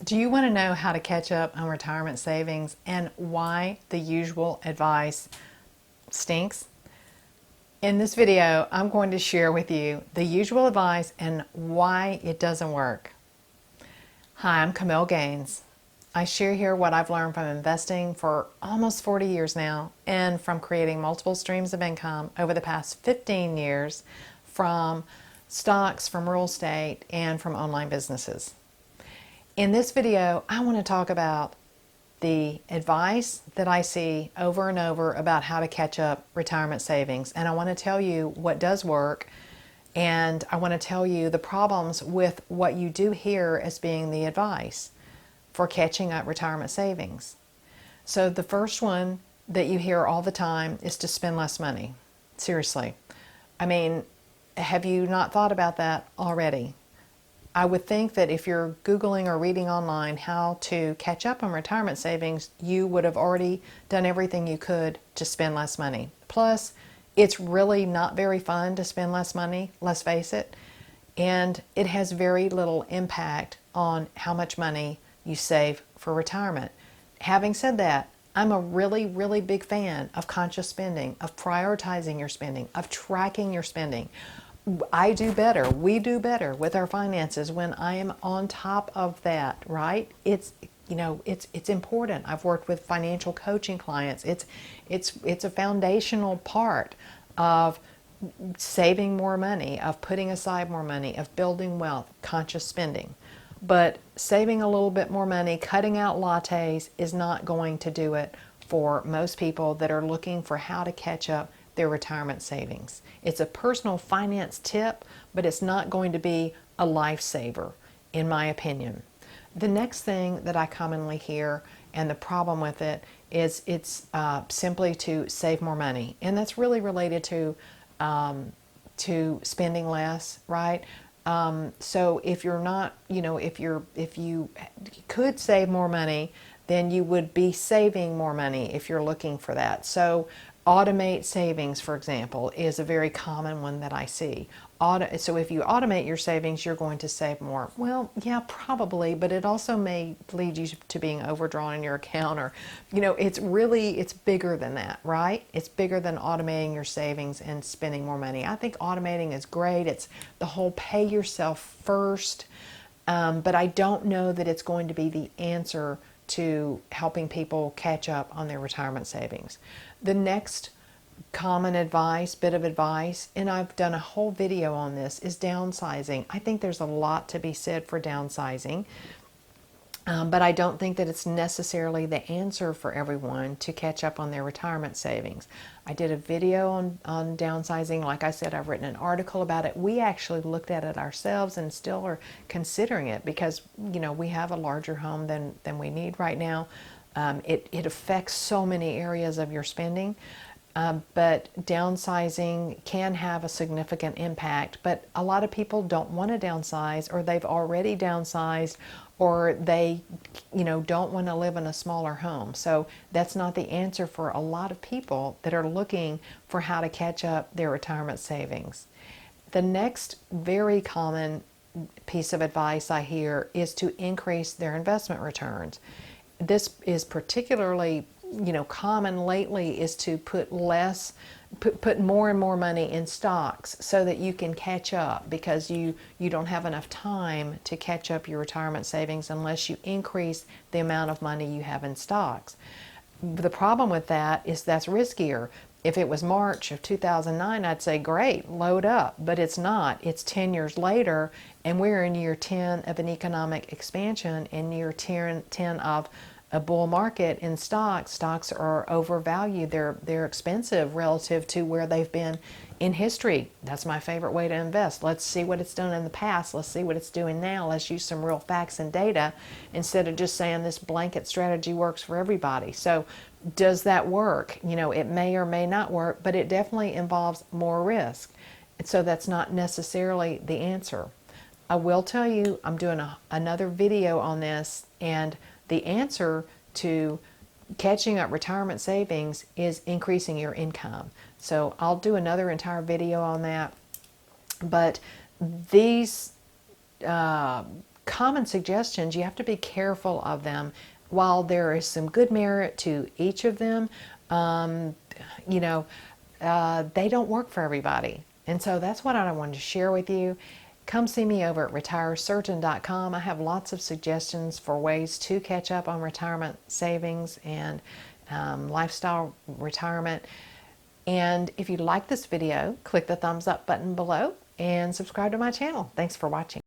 Do you want to know how to catch up on retirement savings and why the usual advice stinks? In this video, I'm going to share with you the usual advice and why it doesn't work. Hi, I'm Camille Gaines. I share here what I've learned from investing for almost 40 years now and from creating multiple streams of income over the past 15 years from stocks, from real estate, and from online businesses. In this video, I want to talk about the advice that I see over and over about how to catch up retirement savings. And I want to tell you what does work, and I want to tell you the problems with what you do here as being the advice for catching up retirement savings. So the first one that you hear all the time is to spend less money. Seriously. I mean, have you not thought about that already? I would think that if you're Googling or reading online how to catch up on retirement savings, you would have already done everything you could to spend less money. Plus, it's really not very fun to spend less money, let's face it, and it has very little impact on how much money you save for retirement. Having said that, I'm a really, really big fan of conscious spending, of prioritizing your spending, of tracking your spending. I do better, we do better with our finances when I am on top of that, right? It's important. I've worked with financial coaching clients. It's a foundational part of saving more money, of putting aside more money, of building wealth, conscious spending. But saving a little bit more money, cutting out lattes is not going to do it for most people that are looking for how to catch up their retirement savings. It's a personal finance tip, but it's not going to be a lifesaver, in my opinion. The next thing that I commonly hear, and the problem with it, is it's simply to save more money, and that's really related to spending less, right? So if you're not, if you could save more money, then you would be saving more money if you're looking for that. So automate savings, for example, is a very common one that I see. So if you automate your savings, you're going to save more. Well, yeah, probably, but it also may lead you to being overdrawn in your account, or, it's bigger than that, right? It's bigger than automating your savings and spending more money. I think automating is great. It's the whole pay yourself first, but I don't know that it's going to be the answer to helping people catch up on their retirement savings. The next common bit of advice, and I've done a whole video on this, is downsizing. I think there's a lot to be said for downsizing, but I don't think that it's necessarily the answer for everyone to catch up on their retirement savings. I did a video on downsizing. Like I said, I've written an article about it. We actually looked at it ourselves and still are considering it because, we have a larger home than we need right now. It affects so many areas of your spending. But downsizing can have a significant impact, but a lot of people don't want to downsize, or they've already downsized, or they don't want to live in a smaller home. So that's not the answer for a lot of people that are looking for how to catch up their retirement savings. The next very common piece of advice I hear is to increase their investment returns. This is particularly common lately, is to put more and more money in stocks so that you can catch up, because you don't have enough time to catch up your retirement savings unless you increase the amount of money you have in stocks. The problem with that is that's riskier. If it was March of 2009, I'd say great, load up, but it's not. It's 10 years later, and we're in year 10 of an economic expansion and year 10 of a bull market in stocks. Stocks are overvalued. They're expensive relative to where they've been in history. That's my favorite way to invest. Let's see what it's done in the past. Let's see what it's doing now. Let's use some real facts and data instead of just saying this blanket strategy works for everybody. So does that work? It may or may not work, but it definitely involves more risk. And so that's not necessarily the answer. I will tell you, I'm doing another video on this, and the answer to catching up retirement savings is increasing your income. So I'll do another entire video on that. But these common suggestions. You have to be careful of them. While there is some good merit to each of them, you know, they don't work for everybody. And so that's what I wanted to share with you. Come see me over at retiresurgeon.com. I have lots of suggestions for ways to catch up on retirement savings and lifestyle retirement. And if you like this video, click the thumbs up button below and subscribe to my channel. Thanks for watching.